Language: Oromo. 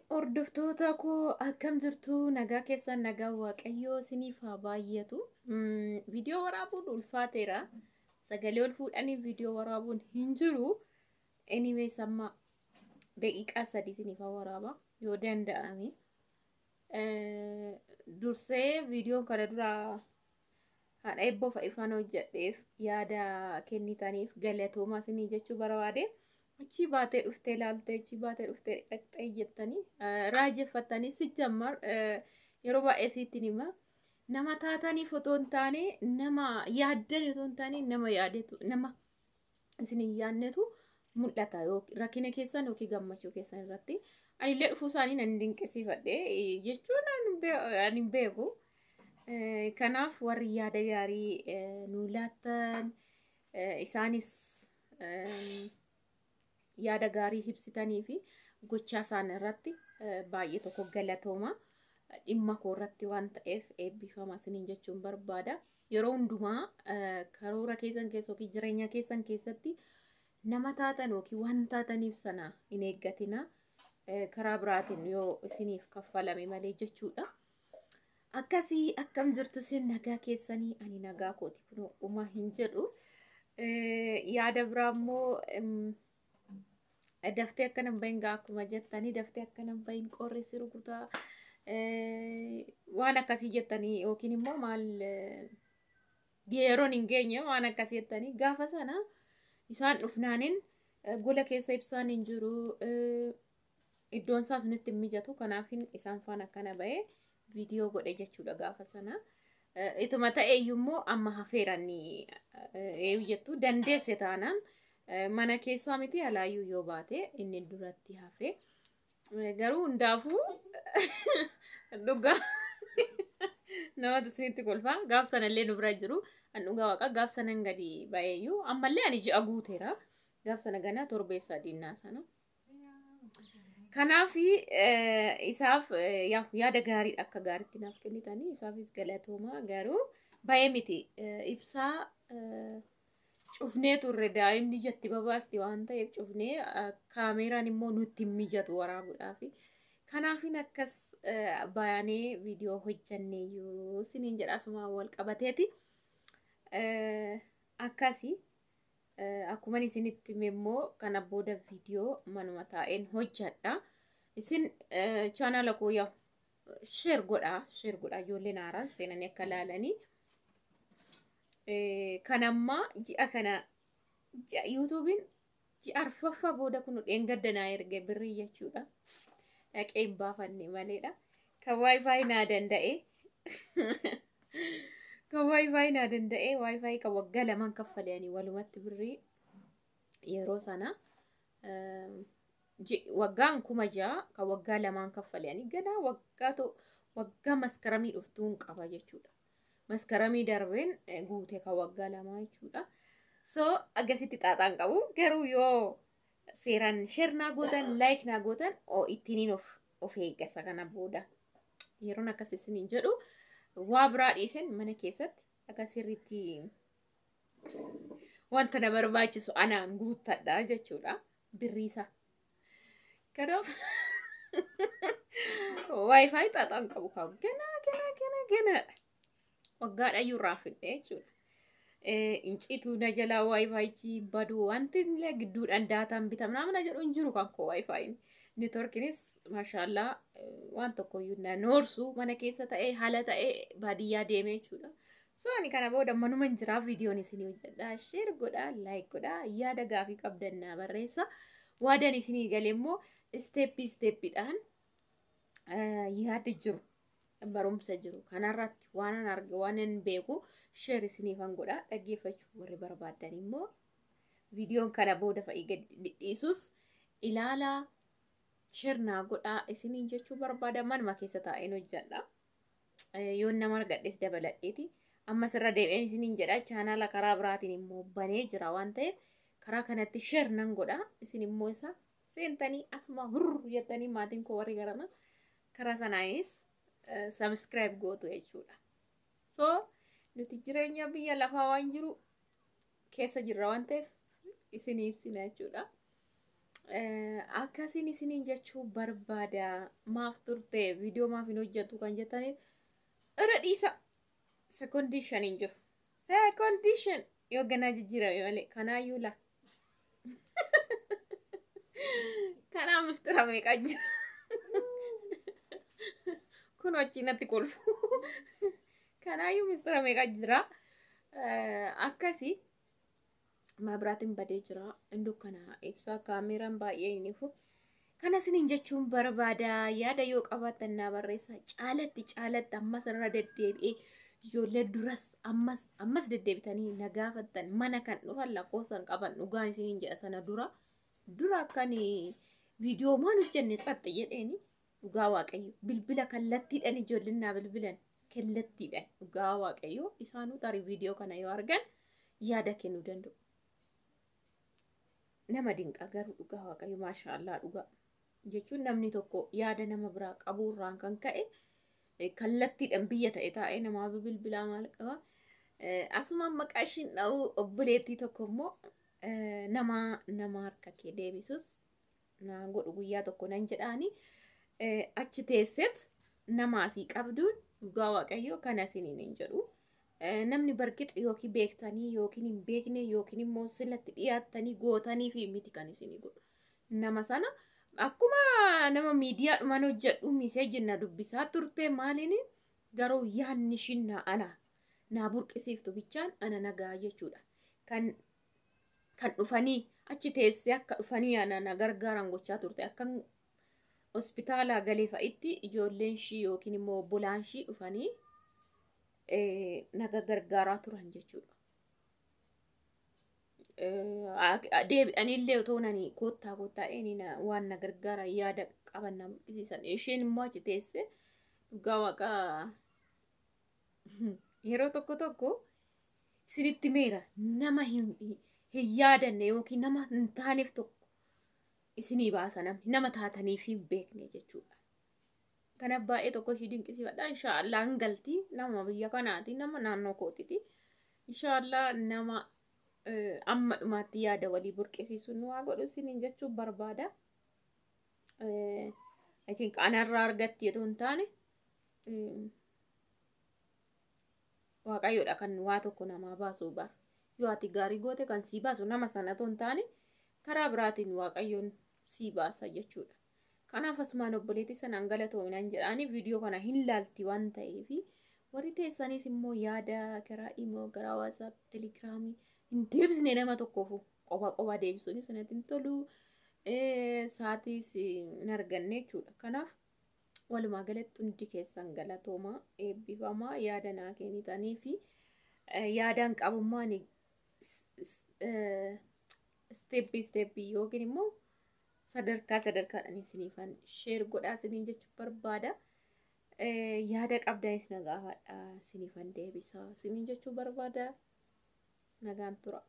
Hordoftoota koo akkam jirtu nagaa keessan nagaa waaqayyoo isiniif haa baay'atu. Viidiyoo waraabuun ulfaateera. Sagalee ol fuudhanii viidiyoo waraabuun hin jiru. Anyways amma daqiiqaa 3 isiniif haa waraaba yoo danda'ame. Dursee viidiyoo kana dura haadha eebboo ifaan hojjedheef yaada kennitaniif galatoomaa isinii jechuu barbaade. Achi baatee dhuftee ilaaltee achi baatee dhuftee dhaqxee jettanii raajeffattanii si jammar yeroo baay'ee sitti hima nama taatanii fotoo hin taane nama yaaddan fotoo hin taane nama yaadetu nama isin hin yaadnetu mul'ata rakkina keessan yookiin gammachuu keessan irratti anillee dhufuu isaanii nan dinqisiifadhe jechuun ani beeku. Kanaaf warri yaada gaarii nu laattan isaanis yaada gaarii ibsitanii fi gochaa isaan irratti baay'ee tokko galatooma dhimma koo irratti waan ta'eef eebbifama isiniin jechuun barbaada. Yeroo hundumaa karoora keessan keessa yookiin jireenya keessan keessatti nama taatan yookiin waan taataniif sana hin eeggatina karaa biraatiin yoo isiniif kaffalame malee jechuudha. Akkasii akkam jirtu isin nagaa keessanii ani nagaa kooti kun uumaa hin jedhu yaada biraa immoo daftee akkanan bahin akkuma jettanii daftee akkanan bahin qorreessi rukutaa waan akkasii jettanii yookiin immoo maal yeroon hin geenye waan akkasii jettanii gaafa sana isaan dhufnaanin gola keessa ibsaan hin jiru iddoon isaas nutti hin mijatu kanaafin isaan faana akkana bahee viidiyoo godhe jechuudha gaafa sana. Ituma ta'eeyyuu immoo amma hafeeranii jettu dandeesse taanaan mana keessaa miti alaayyuu yoo baate inni duratti hafe garuu hundaafuu dhugaa namatu isinitti kolfaa gaaf sanallee nu bira jiru an dhugaa waaqa gaaf sanan gadi ba'eeyyuu ammallee ani ji'a guuteera gaaf sana ganaa torbeessaa dinnaa sana. Kanaaf isaaf yaada gaarii akka gaariitti naaf kennitanii isaafis galatooma garuu baay'ee miti ibsaa cufnee turre daa'imni jetti babaasti waan ta'eef cufnee kaameeraan immoo nutti hin mijatu waraabuudhaaf. Kanaafin akkas bayanee viidiyoo hojjanneeyyuu isiniin jedhaasuma wal qabateeti. Akkasii akkuma isinitti immoo kana booda viidiyoo manuma taa'een hojjadha. Isin chaanala koo yaa sheer godhaa ijoolleen haaraan seenanii akka ilaalanii. Kanammaa ji'a kana yuutuubiin ji'a arfaffaa booda kun dheengaddanaa erge birrii jechuudha. Dhaqee hin baafanne maleedha. Kan waayifaayi naa danda'e waayifaayi kan waggaa lamaan kaffaleanii walumatti birrii yeroo sana waggaan 6,000 kan waggaa lamaan kaffaleanii ganaa waggaa maskaramii dhuftuun qaba jechuudha. Maskaramii darbeen guute kan waggaa lamaa jechuudha. So agasitti xaaxaan qabu garuu yoo seeraan sheer naa gootan laayik naa gootan ittiin of eeggasa kana booda yeroon akkas isiniin jedhu waa biraa dhiisen mana keessatti akka sirriitti wanta na barbaachisu anaan guuttadha jechuudha birriisa. Kanaaf waayifaayi xaaxaan qabu kan gana waggaadhayyuu raafidhe jechuudha. Incituu na jalaa waayifaayichi baduu wanti illee gidduudhaan daataan bitamna mana jedhu hin jiru kan koo waayifaayin. Neetworkiinis maashaallah waan tokkoyyuu na noorsu mana keessa ta'ee haala ta'ee baadiyyaa deemee jechuudha. So ani kana booda manuma hin jiraa viidiyoon isinii hojjedha. Sheer godhaa, laayik godhaa, yaada gaafii qabdan naa barreessa. Waadan isinii galee immoo isteeppiidhaan yaada jiru. Barumsa jiru kanarratti waan arge waan beeku sheer isiniifan godha dhaggeeffachuu warri barbaadan immoo viidiyoon kana booda fa'ii gadi dhidhiisus ilaalaa sheer naa godha isiniin jechuu barbaada manuma keessa taa'een hojjedha. Yoo nama argadhes dabaladheeti ammas irra deebi'een isiniin jedha chaanala karaa biraatiin immoo banee jira waan ta'eef karaa kanatti sheer nan godha isin immoo isa seentanii asuma hurr jettanii maatiin koo warri garana karaa sanaanis subscribe gootu jechuudha. So nuti jireenya biyya lafaa waan jiru keessa jirra waan ta'eef isin ibsina jechuudha. akkasiin isiniin jechuu barbaada. Maaf turte viidiyoo maaf hin hojjetu kan jettaniif irra dhiisa. Secondii shaniin jiru. Secondii shan yoo ganaa jijjiirame malee kanaayyuu laa. Kanaa mistira meeqaa jira? Kun wajjin natti kolfu. Kanaayyuu mistira meeqaa jira? Akkasii maabiraatiin badee jira. Indoo kana ibsaa kaameraan baay'ee hin ifu. Kana isiniin jechuun barbaada. Yaada yoo qabaatan naa barreessaa. Caalatti ammas irra deddeebi'ee ijoollee duras ammas deddeebitanii na gaafattan mana kan dhufan lakkoofsan qaban dhugaan isiniin jedha sana dura akkan viidiyoo maan hojjenne satte jedheeni dhugaa waaqayyo bilbila kallattiidhaan ijoolleen naa bilbilan kallattiidhaan dhugaa waaqayyo isaanuu tarii viidiyoo kana yoo argan yaada kennuu danda'u. Nama dinqa garuu dhugaa waaqayyo maashaallah dhugaa jechuun namni tokko yaada nama biraa qabu irraan kan ka'e kallattiidhaan biyya ta'e taa'ee namaa bilbilaa maal qaba. Asuma maqaa ishiin dha'u obboleettii tokko immoo nama harka kee deebisus naa godhu guyyaa tokko nan jedhaani achi teesset nama asii qabduun dhugaa waaqayyo kana isiniin hin jedhu. Namni barkix yookiin beektanii yookiin hin beekne yookiin immoo silatti dhiyaattanii gootanii fi miti kan isinii godhu. Nama sana akkuma nama miidiyaa dhuman hojjedhu miseejii na dubbisaa turte maaliin garuu yaanni ishiin naa burqisiiftu bichaan ana nagaa jechuudha. Kan dhufanii achi teessee akka dhufanii na gargaaran gochaa turte akka hospitaala galee fa'itti ijoolleen ishii yookiin immoo obbolaan ishii dhufanii naga gargaaraa turan jechuudha. Deebi'anillee otoo nani koottaa eenina waan na gargaara yaada qaban na mul'isiisan. Isheen immoo achi teesse dhugaa waaqaa yeroo tokko isinitti meera nama hin yaadanne yookiin nama hin taaneef tokko isinii baasa nama taataniif hin beekne jechuudha. Kana baay'ee tokko ishii dinqisiifadha. Inshaallah hangaltii nama biyya kanaati nama naannoo kootiti. Inshaallah nama amma dhumaatti yaada walii burqisiisuun waa godhu isiniin jechuun barbaada. I think anarraa argatti otoo hin taane waaqayyoodha kan waa tokko namaa baasuu bara. Yoo ati gaarii goote kan sii baasu nama sana otoo hin taane karaa biraatiin waaqayyoon sii baasa jechuudha. Kanaaf asumaan obboleettii sanaan galatoominaan jedhaanii viidiyoo kana hin laalti waan ta'eef warri teessanis immoo yaada karaa imoo karaa WhatsApp telegiraamii hin deebisne nama tokkoof qofa deebisuun sanatti hin tolu sa'aatiis hin arganne jechuudha. Kanaaf walumaa galatti hundi keessan galatoomaa eebbifamaa yaada naa kennitanii fi yaadaan qabummaan steepii yookiin immoo sadarkaadhaan isiniifan sheer godhaa isiniin jechuun barbaada. Yaada qabdanis na gaafadha isiniifan deebisaa isiniin jechuun barbaada. Nagaan tura.